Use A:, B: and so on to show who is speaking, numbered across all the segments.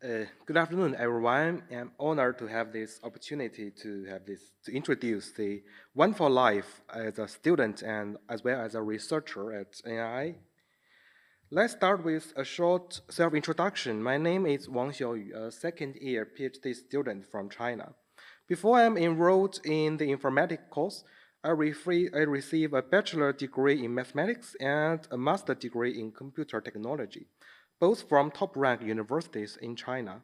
A: Good afternoon, everyone. I'm honored to have this opportunity to introduce the One for Life as a student and as well as a researcher at NII. Let's start with a short self-introduction. My name is Wang Xiaoyu, a second-year PhD student from China. Before I'm enrolled in the informatics course, I received a bachelor degree in mathematics and a master degree in computer technology, both from top-ranked universities in China.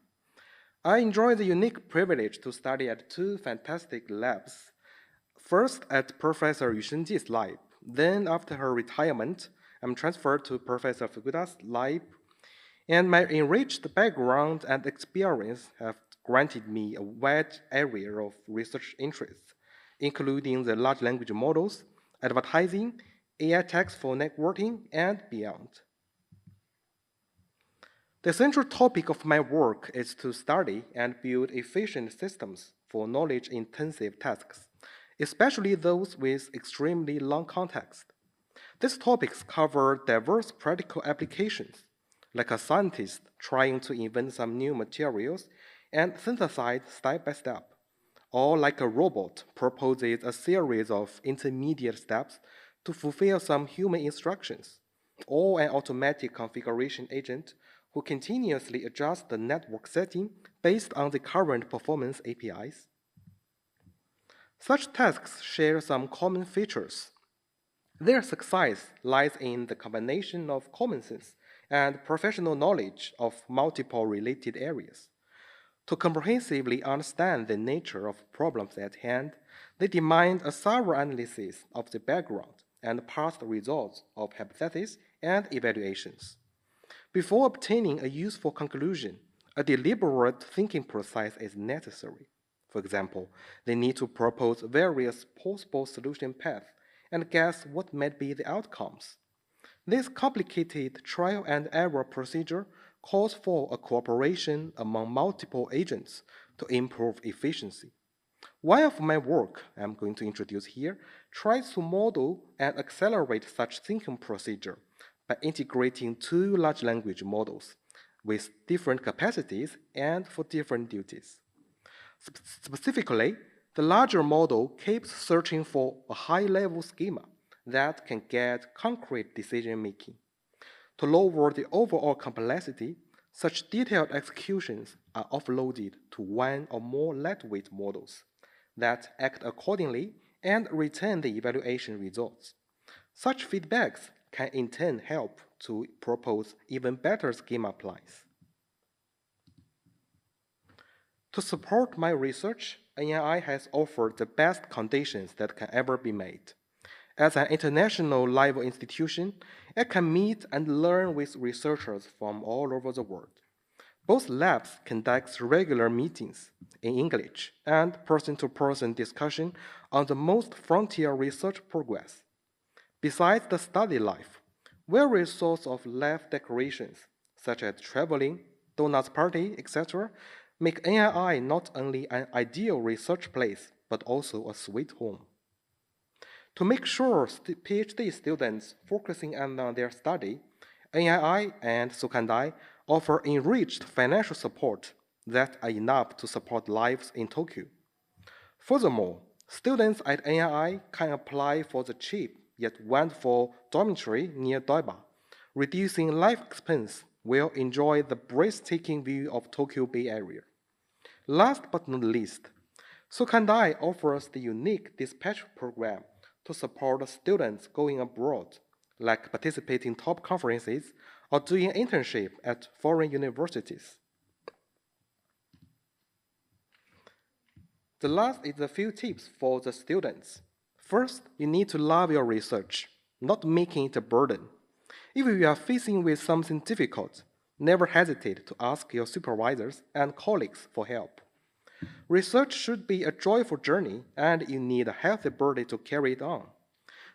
A: I enjoy the unique privilege to study at two fantastic labs. First at Professor Yu Shenji's lab, then after her retirement, I'm transferred to Professor Fukuda's lab, and my enriched background and experience have granted me a wide area of research interests, including the large language models, advertising, AI text for networking, and beyond. The central topic of my work is to study and build efficient systems for knowledge-intensive tasks, especially those with extremely long context. These topics cover diverse practical applications, like a scientist trying to invent some new materials and synthesize step by step, or like a robot proposes a series of intermediate steps to fulfill some human instructions, or an automatic configuration agent who continuously adjusts the network setting based on the current performance APIs. Such tasks share some common features. Their success lies in the combination of common sense and professional knowledge of multiple related areas. To comprehensively understand the nature of problems at hand, they demand a thorough analysis of the background and past results of hypotheses and evaluations. Before obtaining a useful conclusion, a deliberate thinking process is necessary. For example, they need to propose various possible solution paths and guess what might be the outcomes. This complicated trial and error procedure calls for a cooperation among multiple agents to improve efficiency. One of my work I'm going to introduce here tries to model and accelerate such thinking procedure by integrating two large language models with different capacities and for different duties. Specifically, the larger model keeps searching for a high-level schema that can get concrete decision-making. To lower the overall complexity, such detailed executions are offloaded to one or more lightweight models that act accordingly and return the evaluation results. Such feedbacks can in turn help to propose even better schema applies. To support my research, NII has offered the best conditions that can ever be made. As an international level institution, it can meet and learn with researchers from all over the world. Both labs conduct regular meetings in English and person-to-person discussion on the most frontier research progress. Besides the study life, various sorts of life decorations, such as traveling, donuts party, etc., make NII not only an ideal research place, but also a sweet home. To make sure PhD students focusing on their study, NII and Sokandai offer enriched financial support that are enough to support lives in Tokyo. Furthermore, students at NII can apply for the cheap yet wonderful dormitory near Doiba, reducing life expense will enjoy the breathtaking view of Tokyo Bay Area. Last but not least, Sokandai offers the unique dispatch program to support students going abroad, like participating in top conferences or doing internship at foreign universities. The last is a few tips for the students. First, you need to love your research, not making it a burden. If you are facing with something difficult, never hesitate to ask your supervisors and colleagues for help. Research should be a joyful journey, and you need a healthy body to carry it on.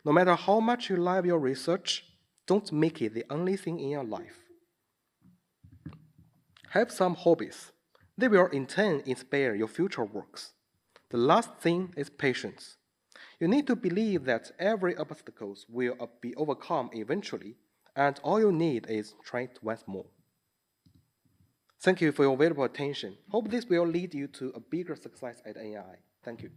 A: No matter how much you love your research, don't make it the only thing in your life. Have some hobbies. They will in turn inspire your future works. The last thing is patience. You need to believe that every obstacle will be overcome eventually, and all you need is try it once more. Thank you for your valuable attention. Hope this will lead you to a bigger success at NII. Thank you.